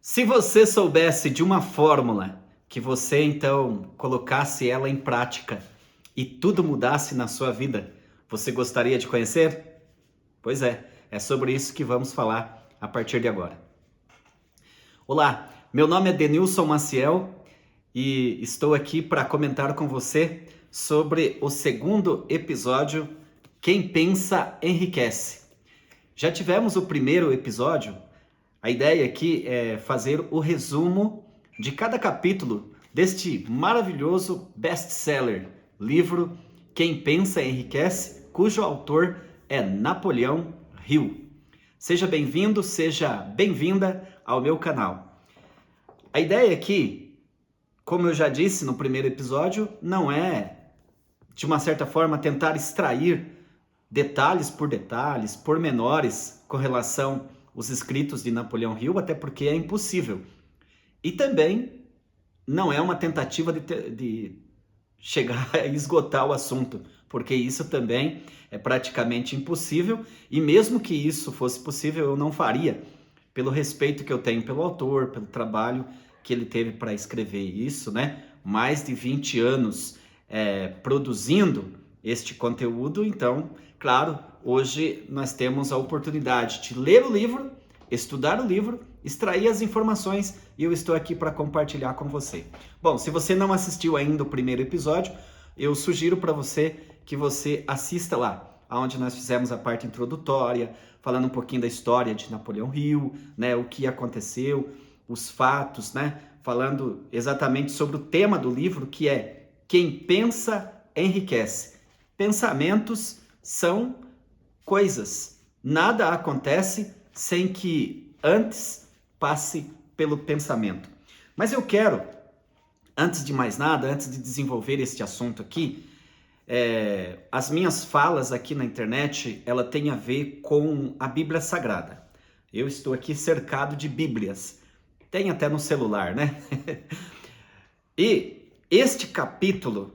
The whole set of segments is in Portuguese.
Se você soubesse de uma fórmula que você então colocasse ela em prática e tudo mudasse na sua vida, você gostaria de conhecer? Pois é sobre isso que vamos falar a partir de agora. Olá, meu nome é Denilson Maciel e estou aqui para comentar com você sobre o segundo episódio, Quem Pensa Enriquece. Já tivemos o primeiro episódio. A ideia aqui é fazer o resumo de cada capítulo deste maravilhoso best-seller, livro Quem Pensa Enriquece, cujo autor é Napoleão Hill. Seja bem-vindo, seja bem-vinda ao meu canal. A ideia aqui, como eu já disse no primeiro episódio, não é, de uma certa forma, tentar extrair detalhes por detalhes, pormenores com relação aos escritos de Napoleão Hill, até porque é impossível. E também não é uma tentativa de chegar a esgotar o assunto, porque isso também é praticamente impossível, e mesmo que isso fosse possível, eu não faria, pelo respeito que eu tenho pelo autor, pelo trabalho que ele teve para escrever isso, né? Mais de 20 anos produzindo este conteúdo. Então, claro, hoje nós temos a oportunidade de ler o livro, estudar o livro, extrair as informações, e eu estou aqui para compartilhar com você. Bom, se você não assistiu ainda o primeiro episódio, eu sugiro para você que você assista lá, onde nós fizemos a parte introdutória, falando um pouquinho da história de Napoleão Hill, né, o que aconteceu, os fatos, né, falando exatamente sobre o tema do livro, que é Quem Pensa Enriquece. Pensamentos são coisas. Nada acontece sem que antes passe pelo pensamento. Mas eu quero, antes de mais nada, antes de desenvolver este assunto aqui, as minhas falas aqui na internet, ela tem a ver com a Bíblia Sagrada. Eu estou aqui cercado de Bíblias. Tem até no celular, né? E este capítulo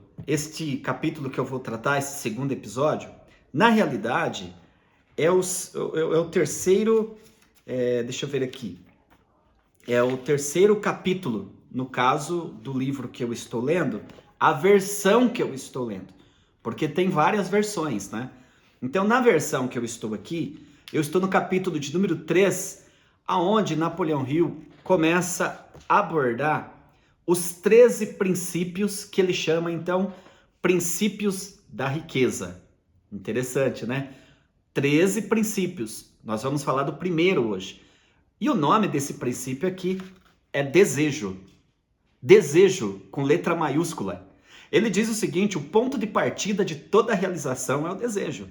que eu vou tratar, esse segundo episódio, na realidade, é o terceiro, deixa eu ver aqui, é o terceiro capítulo, no caso do livro que eu estou lendo, a versão que eu estou lendo, porque tem várias versões, né? Então, na versão que eu estou aqui, eu estou no capítulo de número 3, aonde Napoleão Hill começa a abordar os 13 princípios que ele chama, então, princípios da riqueza. Interessante, né? 13 princípios. Nós vamos falar do primeiro hoje. E o nome desse princípio aqui é desejo. Desejo com letra maiúscula. Ele diz o seguinte: o ponto de partida de toda realização é o desejo.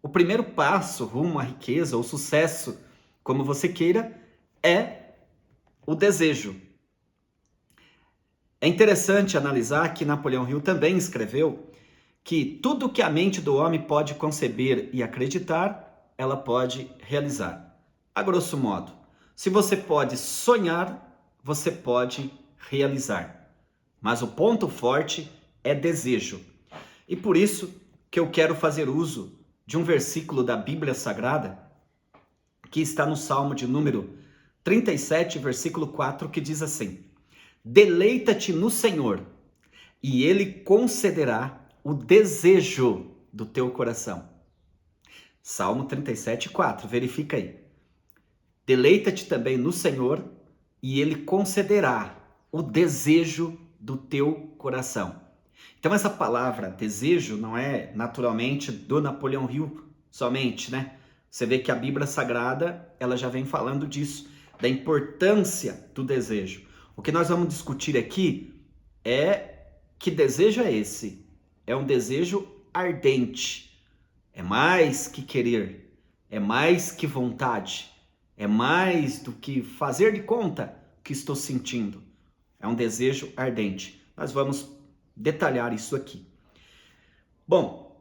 O primeiro passo rumo à riqueza ou sucesso, como você queira, é o desejo. É interessante analisar que Napoleão Hill também escreveu que tudo que a mente do homem pode conceber e acreditar, ela pode realizar. A grosso modo, se você pode sonhar, você pode realizar. Mas o ponto forte é desejo. E por isso que eu quero fazer uso de um versículo da Bíblia Sagrada, que está no Salmo de número 37, versículo 4, que diz assim: deleita-te no Senhor, e Ele concederá o desejo do teu coração. Salmo 37, 4, verifica aí. Deleita-te também no Senhor, e Ele concederá o desejo do teu coração. Então essa palavra desejo não é naturalmente do Napoleão Hill somente, né? Você vê que a Bíblia Sagrada, ela já vem falando disso, da importância do desejo. O que nós vamos discutir aqui é que desejo é esse. É um desejo ardente. É mais que querer. É mais que vontade. É mais do que fazer de conta que estou sentindo. É um desejo ardente. Nós vamos detalhar isso aqui. Bom,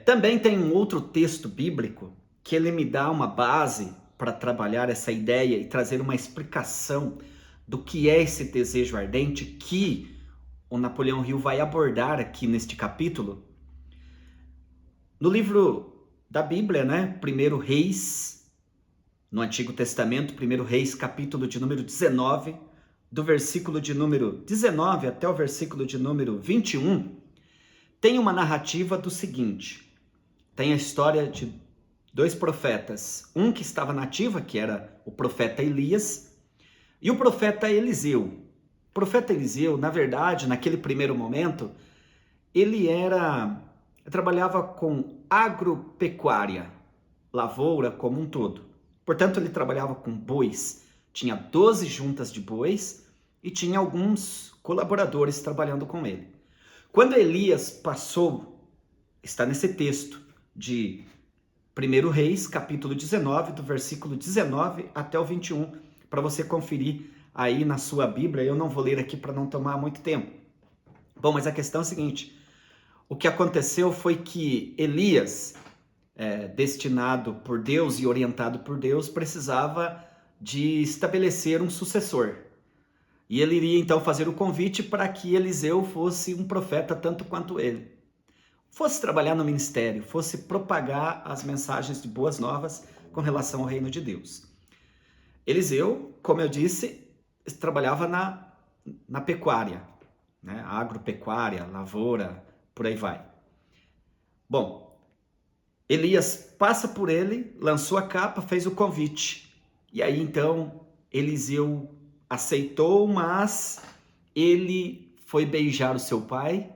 também tem um outro texto bíblico que ele me dá uma base para trabalhar essa ideia e trazer uma explicação do que é esse desejo ardente que o Napoleão Hill vai abordar aqui neste capítulo. No livro da Bíblia, né? 1 Reis, no Antigo Testamento, 1 Reis, capítulo de número 19, do versículo de número 19 até o versículo de número 21, tem uma narrativa do seguinte: tem a história de dois profetas, um que estava na ativa, que era o profeta Elias, e o profeta Eliseu. O profeta Eliseu, na verdade, naquele primeiro momento, ele trabalhava com agropecuária, lavoura como um todo. Portanto, ele trabalhava com bois, tinha 12 juntas de bois e tinha alguns colaboradores trabalhando com ele. Quando Elias passou, está nesse texto de 1 Reis, capítulo 19, do versículo 19 até o 21, para você conferir aí na sua Bíblia. Eu não vou ler aqui para não tomar muito tempo. Bom, mas a questão é a seguinte: o que aconteceu foi que Elias, destinado por Deus e orientado por Deus, precisava de estabelecer um sucessor. E ele iria então fazer o convite para que Eliseu fosse um profeta tanto quanto ele. Fosse trabalhar no ministério, fosse propagar as mensagens de boas novas com relação ao reino de Deus. Eliseu, como eu disse, trabalhava na pecuária, né? Agropecuária, lavoura, por aí vai. Bom, Elias passa por ele, lançou a capa, fez o convite. E aí então Eliseu aceitou, mas ele foi beijar o seu pai,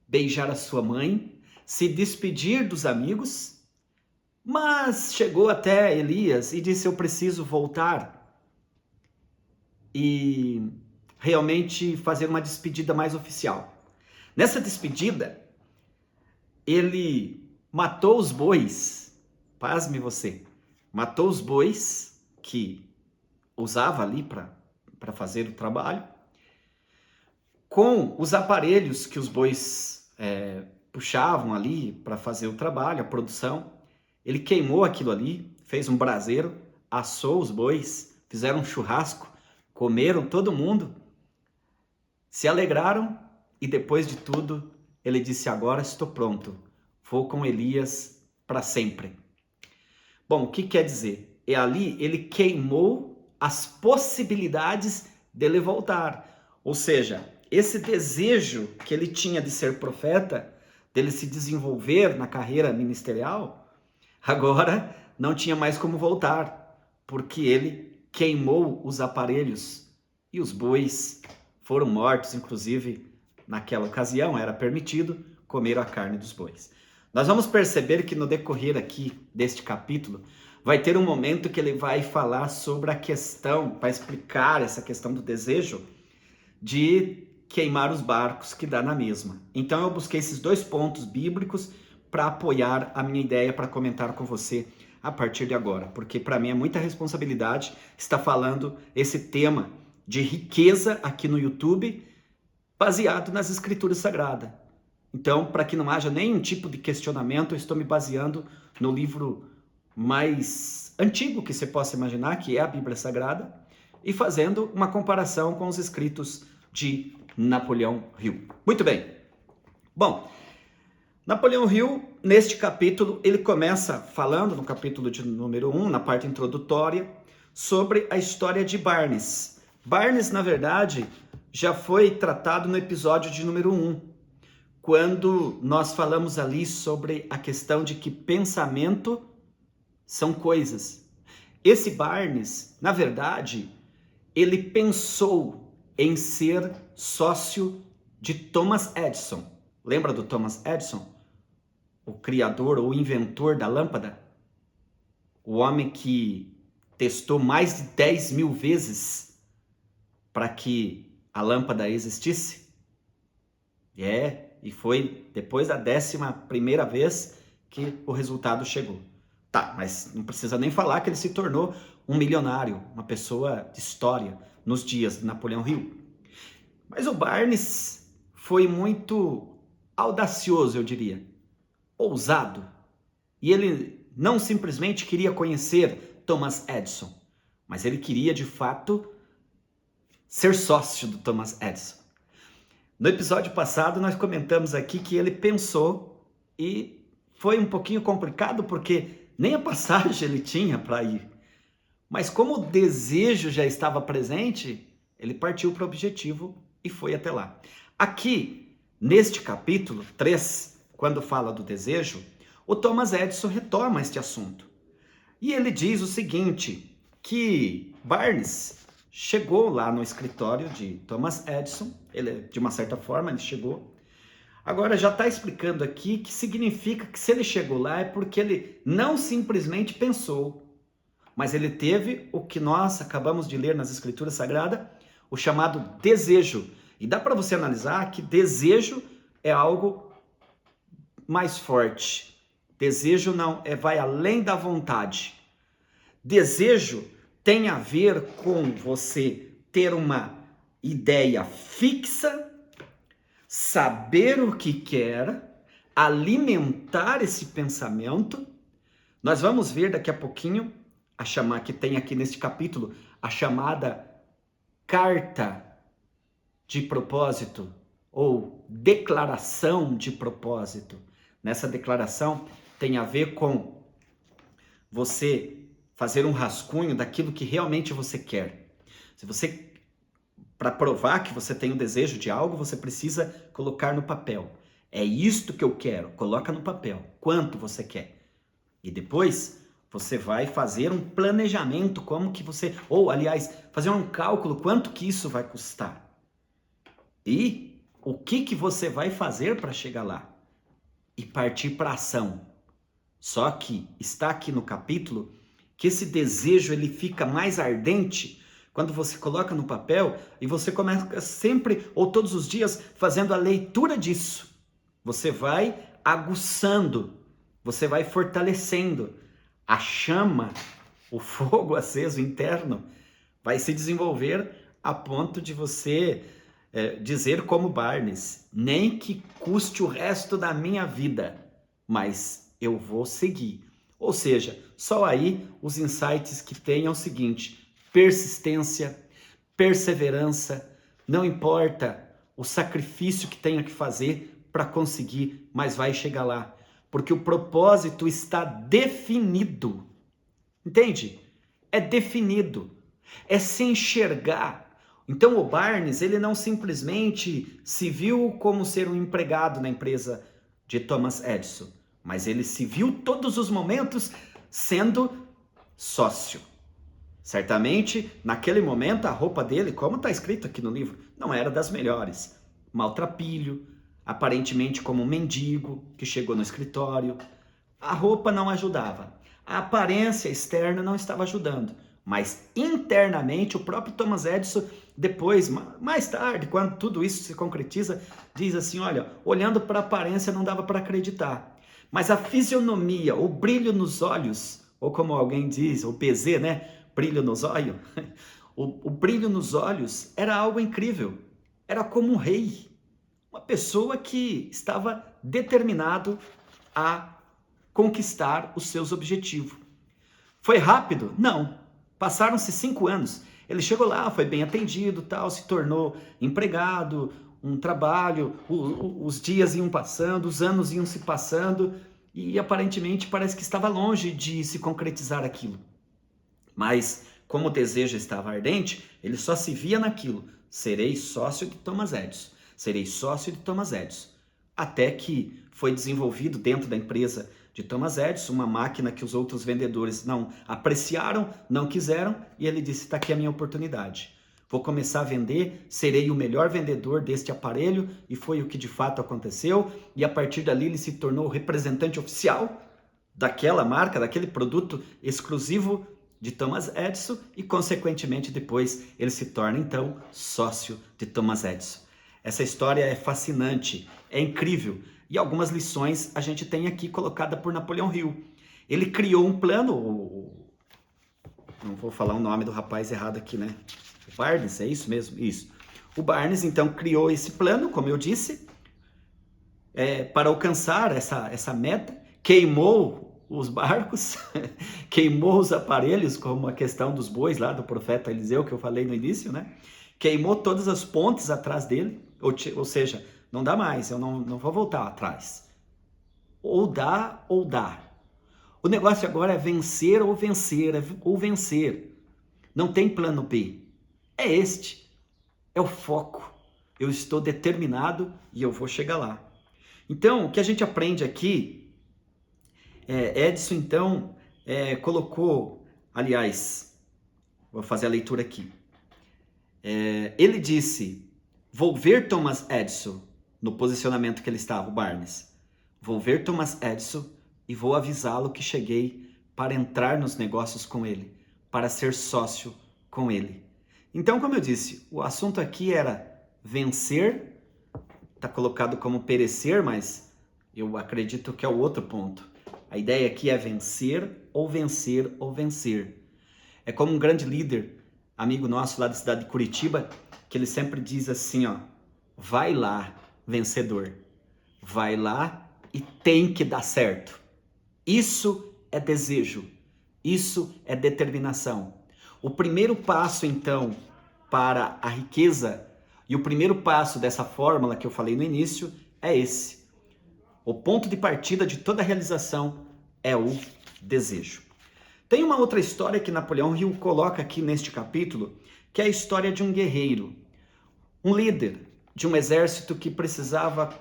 beijar a sua mãe, se despedir dos amigos, mas chegou até Elias e disse: eu preciso voltar e realmente fazer uma despedida mais oficial. Nessa despedida, ele matou os bois, pasme você, matou os bois que usava ali para fazer o trabalho, com os aparelhos que os bois puxavam ali para fazer o trabalho, a produção. Ele queimou aquilo ali, fez um braseiro, assou os bois, fizeram um churrasco, comeram todo mundo, se alegraram e depois de tudo ele disse: agora estou pronto, vou com Elias para sempre. Bom, o que quer dizer? Ali ele queimou as possibilidades dele voltar. Ou seja, esse desejo que ele tinha de ser profeta, dele se desenvolver na carreira ministerial, agora não tinha mais como voltar, porque ele queimou os aparelhos e os bois foram mortos. Inclusive, naquela ocasião era permitido comer a carne dos bois. Nós vamos perceber que no decorrer aqui deste capítulo vai ter um momento que ele vai falar sobre a questão, vai explicar essa questão do desejo de queimar os barcos, que dá na mesma. Então eu busquei esses dois pontos bíblicos para apoiar a minha ideia, para comentar com você a partir de agora, porque para mim é muita responsabilidade estar falando esse tema de riqueza aqui no YouTube, baseado nas Escrituras Sagradas. Então, para que não haja nenhum tipo de questionamento, eu estou me baseando no livro mais antigo que você possa imaginar, que é a Bíblia Sagrada, e fazendo uma comparação com os escritos de Napoleão Hill. Muito bem. Bom, Napoleão Hill, neste capítulo, ele começa falando, no capítulo de número 1, na parte introdutória, sobre a história de Barnes. Barnes, na verdade, já foi tratado no episódio de número 1, quando nós falamos ali sobre a questão de que pensamento são coisas. Esse Barnes, na verdade, ele pensou em ser sócio de Thomas Edison. Lembra do Thomas Edison? O criador ou inventor da lâmpada? O homem que testou mais de 10 mil vezes para que a lâmpada existisse? E foi depois da 11ª vez que o resultado chegou. Tá, mas não precisa nem falar que ele se tornou um milionário, uma pessoa de história nos dias de Napoleão Hill. Mas o Barnes foi muito audacioso, eu diria, ousado. E ele não simplesmente queria conhecer Thomas Edison, mas ele queria, de fato, ser sócio do Thomas Edison. No episódio passado, nós comentamos aqui que ele pensou e foi um pouquinho complicado, porque nem a passagem ele tinha para ir. Mas como o desejo já estava presente, ele partiu para o objetivo e foi até lá. Aqui, neste capítulo 3, quando fala do desejo, o Thomas Edison retoma este assunto. E ele diz o seguinte, que Barnes chegou lá no escritório de Thomas Edison, ele, de uma certa forma, ele chegou. Agora já está explicando aqui que significa que se ele chegou lá é porque ele não simplesmente pensou, mas ele teve o que nós acabamos de ler nas Escrituras Sagradas, o chamado desejo. E dá para você analisar que desejo é algo mais forte. Desejo não vai além da vontade. Desejo tem a ver com você ter uma ideia fixa, saber o que quer, alimentar esse pensamento. Nós vamos ver daqui a pouquinho que tem aqui neste capítulo a chamada carta de propósito ou declaração de propósito. Nessa declaração tem a ver com você fazer um rascunho daquilo que realmente você quer. Se você, para provar que você tem o desejo de algo, você precisa colocar no papel. É isto que eu quero, coloca no papel. Quanto você quer? E depois você vai fazer um planejamento, como que você, ou aliás, fazer um cálculo, quanto que isso vai custar. E o que você vai fazer para chegar lá? E partir para ação. Só que está aqui no capítulo que esse desejo ele fica mais ardente quando você coloca no papel e você começa sempre ou todos os dias fazendo a leitura disso. Você vai aguçando, você vai fortalecendo a chama, o fogo aceso interno vai se desenvolver a ponto de você dizer como Barnes, nem que custe o resto da minha vida, mas eu vou seguir. Ou seja, só aí os insights que tem é o seguinte: persistência, perseverança, não importa o sacrifício que tenha que fazer para conseguir, mas vai chegar lá, porque o propósito está definido. Entende? É definido, é se enxergar. Então o Barnes, ele não simplesmente se viu como ser um empregado na empresa de Thomas Edison, mas ele se viu todos os momentos sendo sócio. Certamente, naquele momento, a roupa dele, como está escrito aqui no livro, não era das melhores. Maltrapilho, aparentemente como um mendigo que chegou no escritório. A roupa não ajudava. A aparência externa não estava ajudando. Mas internamente, o próprio Thomas Edison, depois, mais tarde, quando tudo isso se concretiza, diz assim, olha, olhando para a aparência não dava para acreditar. Mas a fisionomia, o brilho nos olhos, ou como alguém diz, o PZ, né? Brilho nos olhos. O brilho nos olhos era algo incrível. Era como um rei. Uma pessoa que estava determinado a conquistar os seus objetivos. Foi rápido? Não. Passaram-se 5 anos. Ele chegou lá, foi bem atendido, tal, se tornou empregado, um trabalho, os dias iam passando, os anos iam se passando e aparentemente parece que estava longe de se concretizar aquilo. Mas como o desejo estava ardente, ele só se via naquilo. Serei sócio de Thomas Edison. Serei sócio de Thomas Edison. Até que foi desenvolvido dentro da empresa de Thomas Edison uma máquina que os outros vendedores não apreciaram, não quiseram, e ele disse, está aqui a minha oportunidade. Vou começar a vender, serei o melhor vendedor deste aparelho, e foi o que de fato aconteceu, e a partir dali ele se tornou o representante oficial daquela marca, daquele produto exclusivo de Thomas Edison, e consequentemente depois ele se torna então sócio de Thomas Edison. Essa história é fascinante, é incrível, e algumas lições a gente tem aqui colocada por Napoleão Hill. Ele criou um plano, não vou falar o nome do rapaz errado aqui, né? O Barnes, é isso mesmo? Isso. O Barnes então criou esse plano, como eu disse, para alcançar essa meta, queimou os barcos, queimou os aparelhos, como a questão dos bois lá do profeta Eliseu, que eu falei no início, né? Queimou todas as pontes atrás dele, ou seja, não dá mais, eu não vou voltar atrás. Ou dá, ou dá. O negócio agora é vencer ou vencer, ou vencer. Não tem plano B. É este. É o foco. Eu estou determinado e eu vou chegar lá. Então, o que a gente aprende aqui, Edison, então, colocou, aliás, vou fazer a leitura aqui. Ele disse, vou ver Thomas Edison, no posicionamento que ele estava, o Barnes. Vou ver Thomas Edison e vou avisá-lo que cheguei para entrar nos negócios com ele, para ser sócio com ele. Então, como eu disse, o assunto aqui era vencer, está colocado como perecer, mas eu acredito que é o outro ponto. A ideia aqui é vencer ou vencer ou vencer. É como um grande líder, amigo nosso lá da cidade de Curitiba, que ele sempre diz assim, ó, vai lá, vencedor. Vai lá e tem que dar certo. Isso é desejo. Isso é determinação. O primeiro passo, então, para a riqueza, e o primeiro passo dessa fórmula que eu falei no início, é esse. O ponto de partida de toda realização é o desejo. Tem uma outra história que Napoleão Hill coloca aqui neste capítulo, que é a história de um guerreiro, um líder de um exército que precisava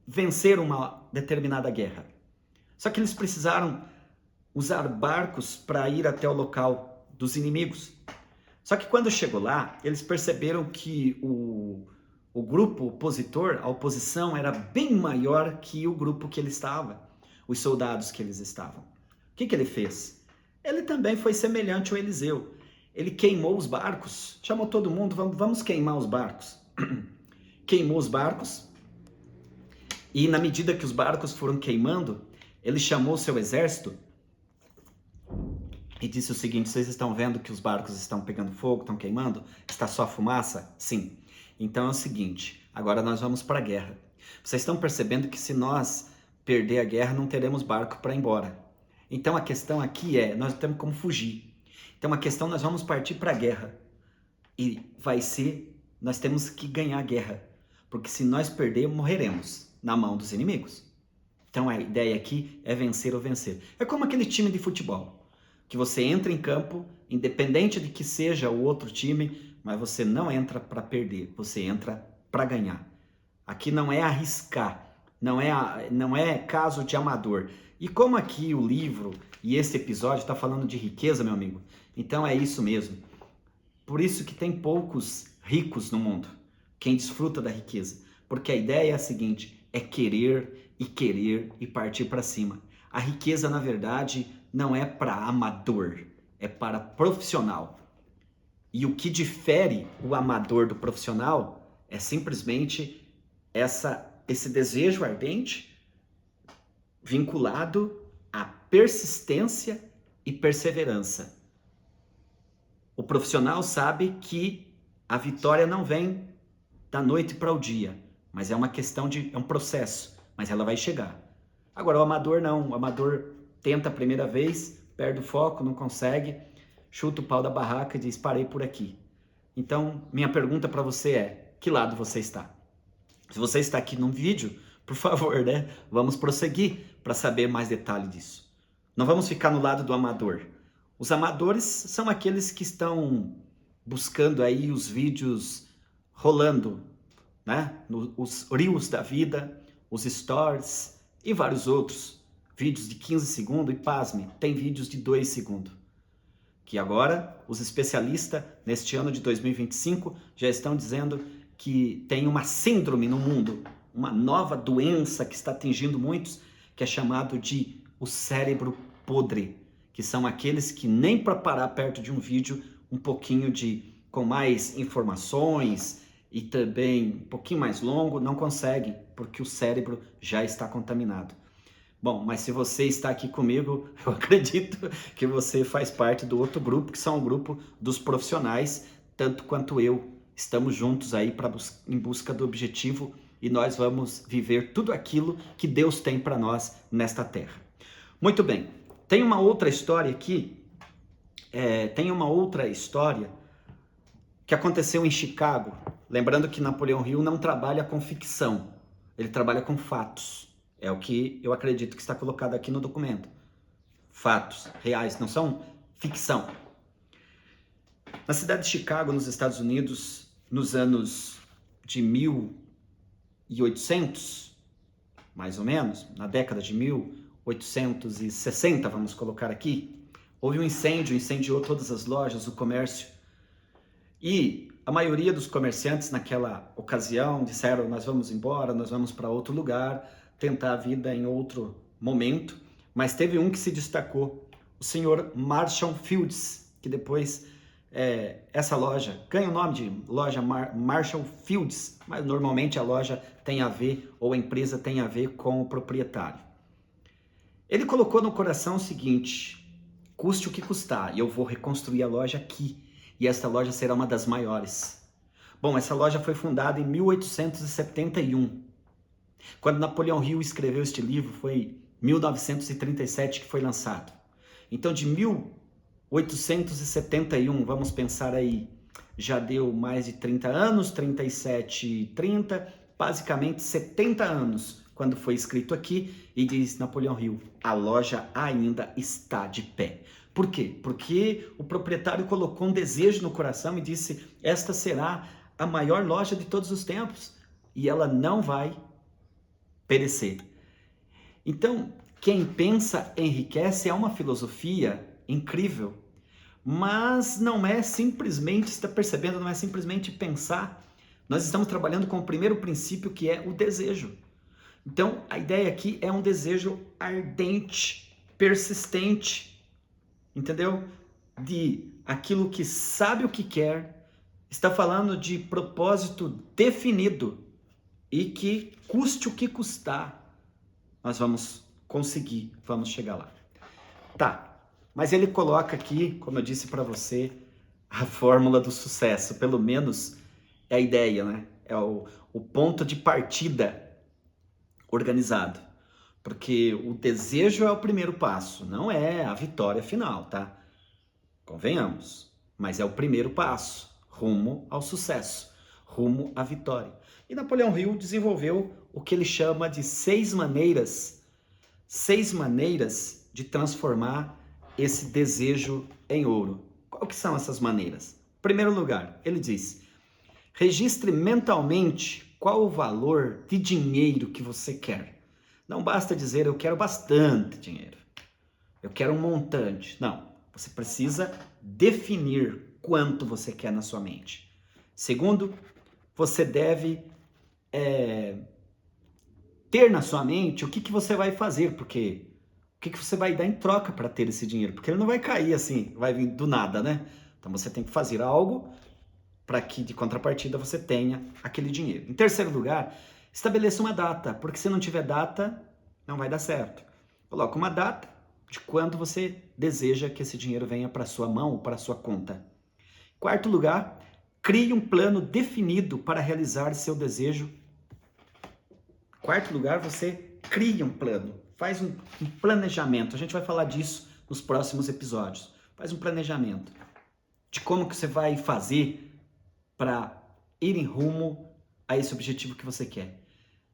vencer uma determinada guerra. Só que eles precisaram usar barcos para ir até o local dos inimigos. Só que quando chegou lá, eles perceberam que o grupo opositor, a oposição, era bem maior que o grupo que ele estava, os soldados que eles estavam. O que ele fez? Ele também foi semelhante ao Eliseu. Ele queimou os barcos, chamou todo mundo, vamos queimar os barcos. Queimou os barcos, e na medida que os barcos foram queimando, ele chamou seu exército e disse o seguinte, vocês estão vendo que os barcos estão pegando fogo, estão queimando? Está só fumaça? Sim. Então é o seguinte, agora nós vamos para a guerra. Vocês estão percebendo que se nós perder a guerra, não teremos barco para ir embora. Então a questão aqui é, nós temos como fugir. Então a questão, nós vamos partir para a guerra. E vai ser, nós temos que ganhar a guerra. Porque se nós perdermos, morreremos na mão dos inimigos. Então a ideia aqui é vencer ou vencer. É como aquele time de futebol, que você entra em campo, independente de que seja o outro time, mas você não entra para perder, você entra para ganhar. Aqui não é arriscar, não é caso de amador. E como aqui o livro e esse episódio está falando de riqueza, meu amigo, então é isso mesmo. Por isso que tem poucos ricos no mundo, quem desfruta da riqueza. Porque a ideia é a seguinte, é querer e partir para cima. A riqueza, na verdade, não é para amador, é para profissional. E o que difere o amador do profissional é simplesmente esse desejo ardente vinculado à persistência e perseverança. O profissional sabe que a vitória não vem da noite para o dia, mas é uma questão é um processo, mas ela vai chegar. Agora o amador não, o amador tenta a primeira vez, perde o foco, não consegue, chuta o pau da barraca e diz, parei por aqui. Então, minha pergunta para você é, que lado você está? Se você está aqui no vídeo, por favor, né? Vamos prosseguir para saber mais detalhe disso. Não vamos ficar no lado do amador. Os amadores são aqueles que estão buscando aí os vídeos rolando, né? Os reels da vida, os stories e vários outros. Vídeos de 15 segundos e, pasme, tem vídeos de 2 segundos. Que agora os especialistas, neste ano de 2025, já estão dizendo que tem uma síndrome no mundo, uma nova doença que está atingindo muitos, que é chamado de o cérebro podre, que são aqueles que nem para parar perto de um vídeo um pouquinho com mais informações e também um pouquinho mais longo, não conseguem, porque o cérebro já está contaminado. Bom, mas se você está aqui comigo, eu acredito que você faz parte do outro grupo, que são o grupo dos profissionais, tanto quanto eu. Estamos juntos aí em busca do objetivo e nós vamos viver tudo aquilo que Deus tem para nós nesta terra. Muito bem, tem uma outra história aqui, que aconteceu em Chicago. Lembrando que Napoleão Hill não trabalha com ficção, ele trabalha com fatos. É o que eu acredito que está colocado aqui no documento. Fatos reais, não são ficção. Na cidade de Chicago, nos Estados Unidos, nos anos de 1800, mais ou menos, na década de 1860, vamos colocar aqui, houve um incêndio, incendiou todas as lojas, o comércio, e a maioria dos comerciantes naquela ocasião disseram: nós vamos embora, nós vamos para outro lugar, tentar a vida em outro momento. Mas teve um que se destacou, o senhor Marshall Fields, que depois essa loja ganha o nome de loja Marshall Fields, mas normalmente a loja tem a ver, ou a empresa tem a ver com o proprietário. Ele colocou no coração o seguinte: custe o que custar, e eu vou reconstruir a loja aqui, e esta loja será uma das maiores. Bom, essa loja foi fundada em 1871. Quando Napoleão Hill escreveu este livro, foi 1937 que foi lançado. Então, de 1871, vamos pensar aí, já deu mais de 30 anos, 37, 30, basicamente 70 anos, quando foi escrito aqui, e diz Napoleão Hill: a loja ainda está de pé. Por quê? Porque o proprietário colocou um desejo no coração e disse: esta será a maior loja de todos os tempos, e ela não vai perecer. Então, quem pensa enriquece é uma filosofia incrível, mas não é simplesmente, está percebendo, não é simplesmente pensar. Nós estamos trabalhando com o primeiro princípio, que é o desejo. Então, a ideia aqui é um desejo ardente, persistente, entendeu? De aquilo que sabe o que quer, está falando de propósito definido e que custe o que custar, nós vamos conseguir, vamos chegar lá. Tá, mas ele coloca aqui, como eu disse para você, a fórmula do sucesso, pelo menos é a ideia, né? É o ponto de partida organizado. Porque o desejo é o primeiro passo, não é a vitória final, tá? Convenhamos, mas é o primeiro passo rumo ao sucesso, rumo à vitória. E Napoleão Hill desenvolveu o que ele chama de 6 maneiras de transformar esse desejo em ouro. Qual que são essas maneiras? Em primeiro lugar, ele diz: registre mentalmente qual o valor de dinheiro que você quer. Não basta dizer: eu quero bastante dinheiro, eu quero um montante. Não, você precisa definir quanto você quer na sua mente. Segundo, você deve ter na sua mente o que você vai fazer, porque o que você vai dar em troca para ter esse dinheiro, porque ele não vai cair assim, vai vir do nada, né? Então você tem que fazer algo para que de contrapartida você tenha aquele dinheiro. Em terceiro lugar, estabeleça uma data, porque se não tiver data, não vai dar certo. Coloca uma data de quando você deseja que esse dinheiro venha para sua mão ou para sua conta. Quarto lugar, crie um plano definido para realizar seu desejo. Quarto lugar, você cria um plano, faz um planejamento. A gente vai falar disso nos próximos episódios. Faz um planejamento de como que você vai fazer para ir em rumo a esse objetivo que você quer.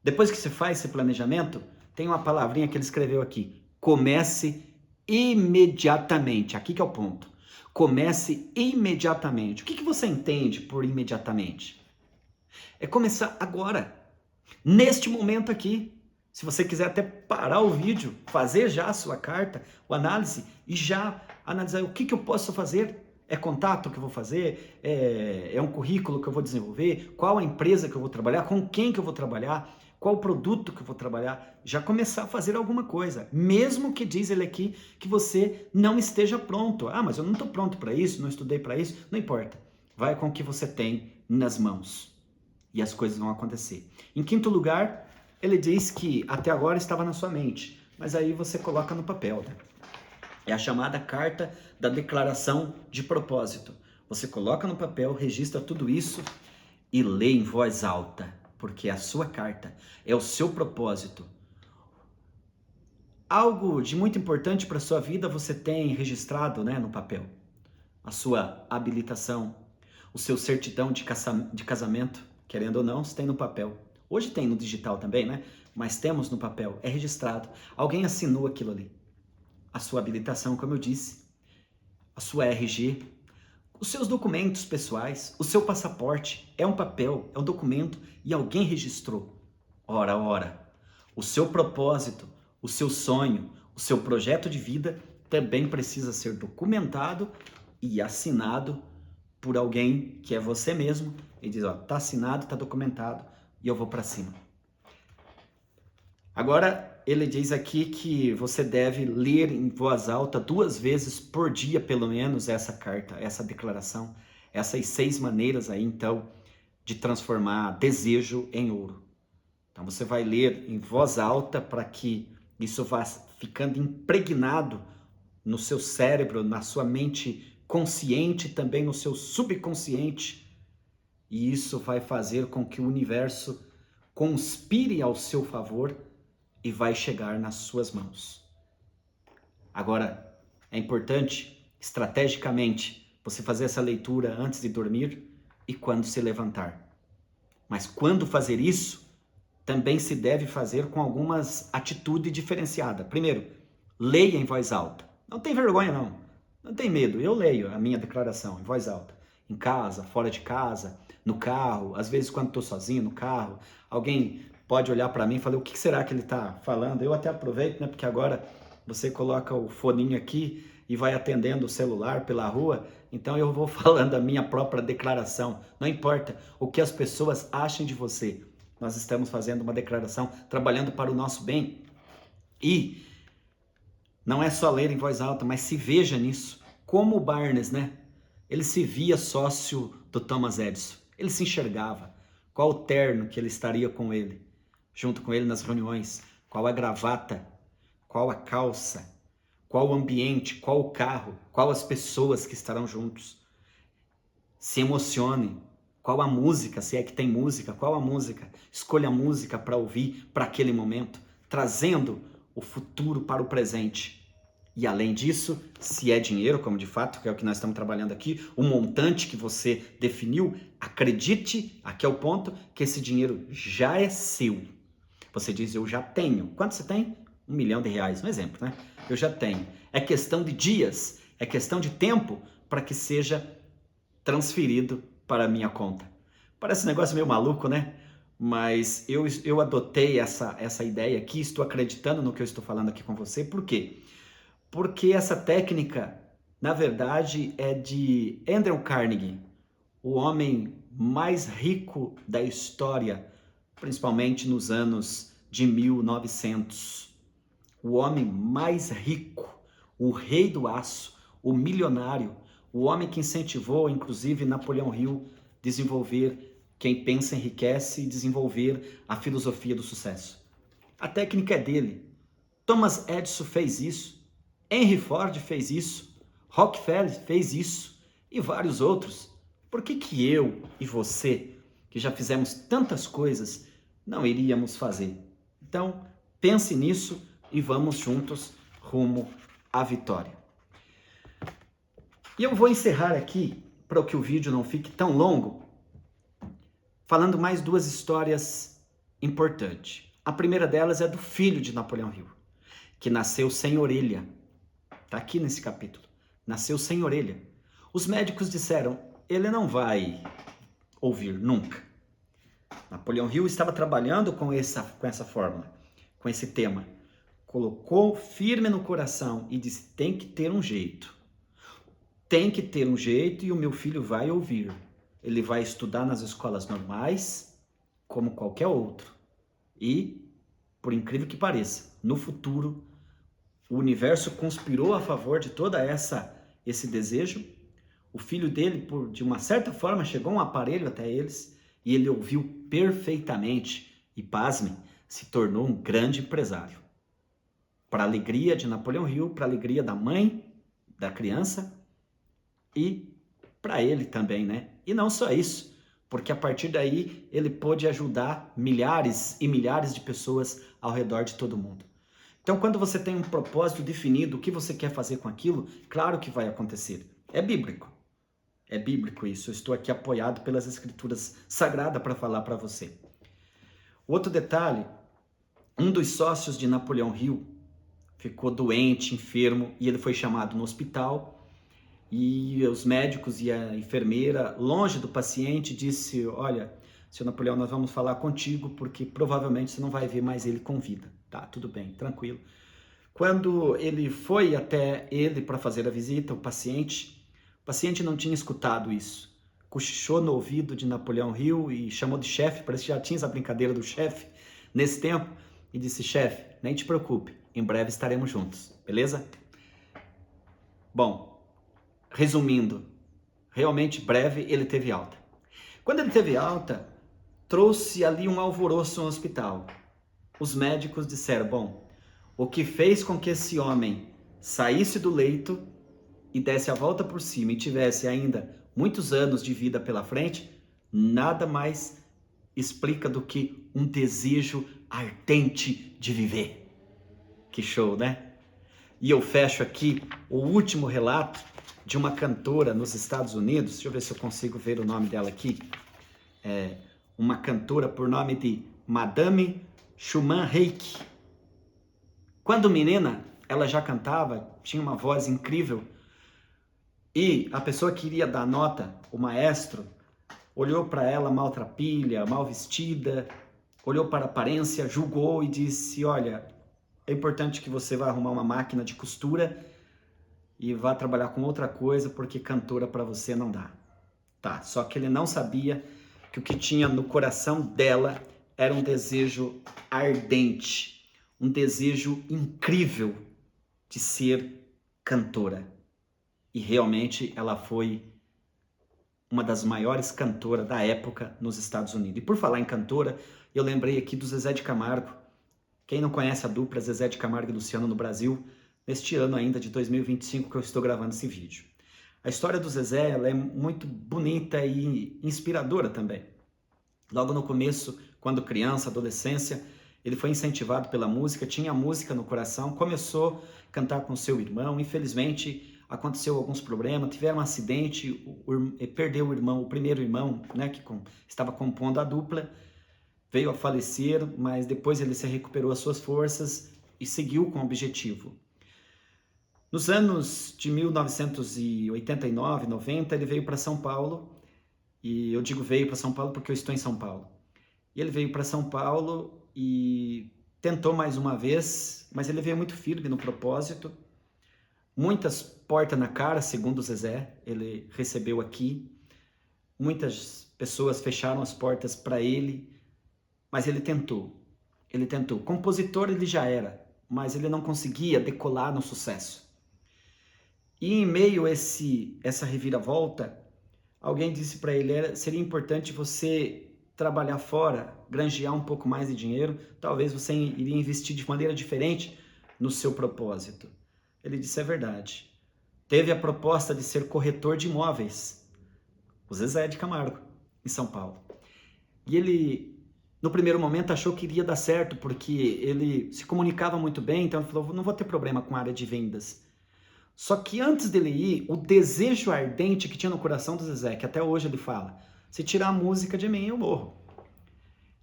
Depois que você faz esse planejamento, tem uma palavrinha que ele escreveu aqui: comece imediatamente. Aqui que é o ponto. Comece imediatamente. O que você entende por imediatamente? É começar agora, neste momento aqui. Se você quiser até parar o vídeo, fazer já a sua carta, a análise, e já analisar o que eu posso fazer. É contato que eu vou fazer? É um currículo que eu vou desenvolver? Qual a empresa que eu vou trabalhar? Com quem que eu vou trabalhar? Qual o produto que eu vou trabalhar? Já começar a fazer alguma coisa. Mesmo que diz ele aqui que você não esteja pronto. Ah, mas eu não estou pronto para isso, não estudei para isso. Não importa. Vai com o que você tem nas mãos. E as coisas vão acontecer. Em quinto lugar, ele diz que até agora estava na sua mente. Mas aí você coloca no papel, né? É a chamada carta da declaração de propósito. Você coloca no papel, registra tudo isso e lê em voz alta, porque é a sua carta, é o seu propósito. Algo de muito importante para a sua vida você tem registrado, né, no papel. A sua habilitação, o seu certidão de casamento, querendo ou não, você tem no papel. Hoje tem no digital também, né? Mas temos no papel, é registrado. Alguém assinou aquilo ali. A sua habilitação, como eu disse, a sua RG, Os seus documentos pessoais, o seu passaporte é um papel, é um documento e alguém registrou. Ora, ora, o seu propósito, o seu sonho, o seu projeto de vida também precisa ser documentado e assinado por alguém que é você mesmo e diz, ó, tá assinado, tá documentado e eu vou para cima. Agora, ele diz aqui que você deve ler em voz alta 2 vezes por dia, pelo menos, essa carta, essa declaração, essas 6 maneiras aí, então, de transformar desejo em ouro. Então, você vai ler em voz alta para que isso vá ficando impregnado no seu cérebro, na sua mente consciente, também no seu subconsciente, e isso vai fazer com que o universo conspire ao seu favor e vai chegar nas suas mãos. Agora, é importante, estrategicamente, você fazer essa leitura antes de dormir e quando se levantar. Mas quando fazer isso, também se deve fazer com algumas atitudes diferenciadas. Primeiro, leia em voz alta. Não tem vergonha, não. Não tem medo. Eu leio a minha declaração em voz alta. Em casa, fora de casa, no carro, às vezes quando estou sozinho no carro, alguém pode olhar para mim e falar, o que será que ele está falando? Eu até aproveito, né? Porque agora você coloca o foninho aqui e vai atendendo o celular pela rua, então eu vou falando a minha própria declaração. Não importa o que as pessoas achem de você. Nós estamos fazendo uma declaração, trabalhando para o nosso bem. E não é só ler em voz alta, mas se veja nisso. Como o Barnes, né? Ele se via sócio do Thomas Edison. Ele se enxergava. Qual o terno que ele estaria com ele, junto com ele nas reuniões? Qual a gravata? Qual a calça? Qual o ambiente? Qual o carro? Qual as pessoas que estarão juntos? Se emocione. Qual a música? Se é que tem música, qual a música? Escolha a música para ouvir para aquele momento, trazendo o futuro para o presente. E além disso, se é dinheiro, como de fato, que é o que nós estamos trabalhando aqui, o montante que você definiu, acredite, aqui é o ponto, que esse dinheiro já é seu. Você diz, eu já tenho. Quanto você tem? R$1 milhão, um exemplo, né? Eu já tenho. É questão de dias, é questão de tempo para que seja transferido para a minha conta. Parece um negócio meio maluco, né? Mas eu adotei essa ideia aqui, estou acreditando no que eu estou falando aqui com você. Por quê? Porque essa técnica, na verdade, é de Andrew Carnegie, o homem mais rico da história, principalmente nos anos de 1900. O homem mais rico, o rei do aço, o milionário, o homem que incentivou, inclusive, Napoleão Hill desenvolver quem pensa enriquece e desenvolver a filosofia do sucesso. A técnica é dele. Thomas Edison fez isso, Henry Ford fez isso, Rockefeller fez isso e vários outros. Por que eu e você, que já fizemos tantas coisas, não iríamos fazer? Então, pense nisso e vamos juntos rumo à vitória. E eu vou encerrar aqui, para que o vídeo não fique tão longo, falando mais 2 histórias importantes. A primeira delas é do filho de Napoleão Hill, que nasceu sem orelha. Está aqui nesse capítulo. Nasceu sem orelha. Os médicos disseram, ele não vai ouvir nunca. Napoleão Hill estava trabalhando com essa fórmula, com esse tema. Colocou firme no coração e disse, tem que ter um jeito. Tem que ter um jeito e o meu filho vai ouvir. Ele vai estudar nas escolas normais, como qualquer outro. E, por incrível que pareça, no futuro, o universo conspirou a favor de toda esse desejo. O filho dele, de uma certa forma, chegou um aparelho até eles e ele ouviu perfeitamente e, pasmem, se tornou um grande empresário. Para a alegria de Napoleão Hill, para a alegria da mãe, da criança e para ele também, né? E não só isso, porque a partir daí ele pôde ajudar milhares e milhares de pessoas ao redor de todo mundo. Então, quando você tem um propósito definido, o que você quer fazer com aquilo, claro que vai acontecer. É bíblico. É bíblico isso. Eu estou aqui apoiado pelas escrituras sagradas para falar para você. Outro detalhe, um dos sócios de Napoleão Hill ficou doente, enfermo, e ele foi chamado no hospital. E os médicos e a enfermeira, longe do paciente, disse: olha, seu Napoleão, nós vamos falar contigo porque provavelmente você não vai ver mais ele com vida. Tá, tudo bem, tranquilo. Quando ele foi até ele para fazer a visita, o paciente não tinha escutado isso. Cochichou no ouvido de Napoleão Hill e chamou de chefe, parece que já tinha essa brincadeira do chefe nesse tempo, e disse: chefe, nem te preocupe, em breve estaremos juntos, beleza? Bom, resumindo, realmente breve ele teve alta. Quando ele teve alta, trouxe ali um alvoroço no hospital. Os médicos disseram: bom, o que fez com que esse homem saísse do leito e desse a volta por cima e tivesse ainda muitos anos de vida pela frente, nada mais explica do que um desejo ardente de viver. Que show, né? E eu fecho aqui o último relato de uma cantora nos Estados Unidos. Deixa eu ver se eu consigo ver o nome dela aqui. Uma cantora por nome de Madame Schumann Reich. Quando menina, ela já cantava, tinha uma voz incrível. E a pessoa que iria dar nota, o maestro, olhou para ela maltrapilha, mal vestida, olhou para a aparência, julgou e disse: olha, é importante que você vá arrumar uma máquina de costura e vá trabalhar com outra coisa, porque cantora para você não dá. Tá, só que ele não sabia que o que tinha no coração dela era um desejo ardente, um desejo incrível de ser cantora. E realmente ela foi uma das maiores cantoras da época nos Estados Unidos. E por falar em cantora, eu lembrei aqui do Zezé de Camargo. Quem não conhece a dupla Zezé de Camargo e Luciano no Brasil, neste ano ainda de 2025 que eu estou gravando esse vídeo. A história do Zezé ela é muito bonita e inspiradora também. Logo no começo, quando criança, adolescência, ele foi incentivado pela música, tinha música no coração, começou a cantar com seu irmão. Infelizmente, aconteceu alguns problemas, tiveram um acidente, perdeu o irmão, o primeiro irmão, né, que estava compondo a dupla, veio a falecer, mas depois ele se recuperou as suas forças e seguiu com o objetivo. Nos anos de 1989, 90, ele veio para São Paulo, e eu digo veio para São Paulo porque eu estou em São Paulo. E ele veio para São Paulo e tentou mais uma vez, mas ele veio muito firme no propósito. Muitas portas na cara, segundo o Zezé, ele recebeu aqui. Muitas pessoas fecharam as portas para ele, mas ele tentou. Ele tentou. Compositor ele já era, mas ele não conseguia decolar no sucesso. E em meio a essa reviravolta, alguém disse para ele: seria importante você trabalhar fora, granjear um pouco mais de dinheiro, talvez você iria investir de maneira diferente no seu propósito. Ele disse: é verdade. Teve a proposta de ser corretor de imóveis, o Zezé de Camargo, em São Paulo. E ele, no primeiro momento, achou que iria dar certo, porque ele se comunicava muito bem, então ele falou: não vou ter problema com a área de vendas. Só que antes dele ir, o desejo ardente que tinha no coração do Zezé, que até hoje ele fala: se tirar a música de mim, eu morro.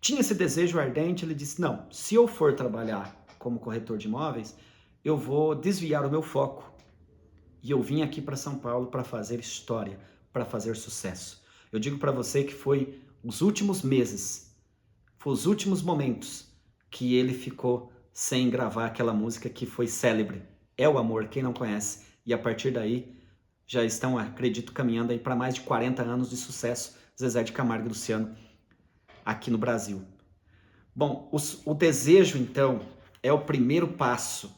Tinha esse desejo ardente, ele disse: não, se eu for trabalhar como corretor de imóveis, eu vou desviar o meu foco. E eu vim aqui para São Paulo para fazer história, para fazer sucesso. Eu digo para você que foi os últimos meses, foi os últimos momentos que ele ficou sem gravar aquela música que foi célebre. É o Amor, quem não conhece. E a partir daí, já estão, acredito, caminhando aí para mais de 40 anos de sucesso, Zezé de Camargo e Luciano, aqui no Brasil. Bom, o desejo, então, é o primeiro passo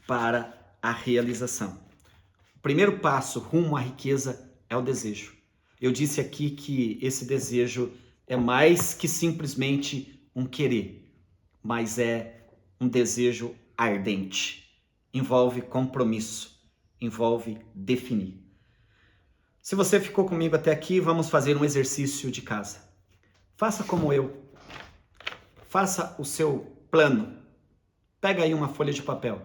para a realização. O primeiro passo rumo à riqueza é o desejo. Eu disse aqui que esse desejo é mais que simplesmente um querer, mas é um desejo ardente. Envolve compromisso, envolve definir. Se você ficou comigo até aqui, vamos fazer um exercício de casa. Faça como eu. Faça o seu plano. Pega aí uma folha de papel.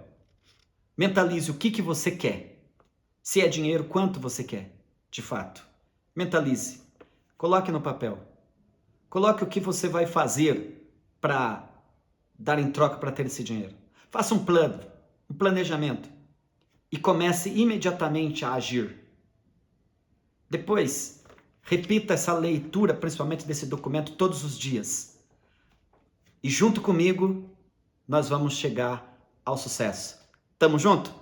Mentalize o que você quer. Se é dinheiro, quanto você quer, de fato. Mentalize. Coloque no papel. Coloque o que você vai fazer para dar em troca para ter esse dinheiro. Faça um plano, um planejamento. E comece imediatamente a agir. Depois, repita essa leitura, principalmente desse documento, todos os dias. E junto comigo, nós vamos chegar ao sucesso. Tamo junto?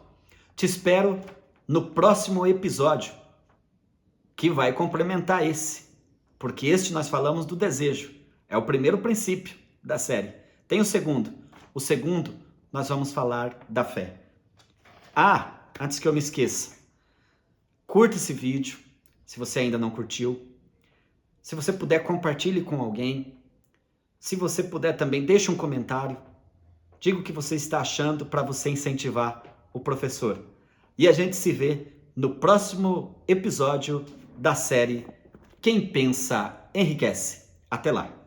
Te espero no próximo episódio, que vai complementar esse. Porque este nós falamos do desejo. É o primeiro princípio da série. Tem o segundo. O segundo, nós vamos falar da fé. Ah, antes que eu me esqueça, curta esse vídeo, se você ainda não curtiu. Se você puder, compartilhe com alguém. Se você puder também, deixe um comentário. Diga o que você está achando para você incentivar o professor. E a gente se vê no próximo episódio da série Quem Pensa Enriquece. Até lá!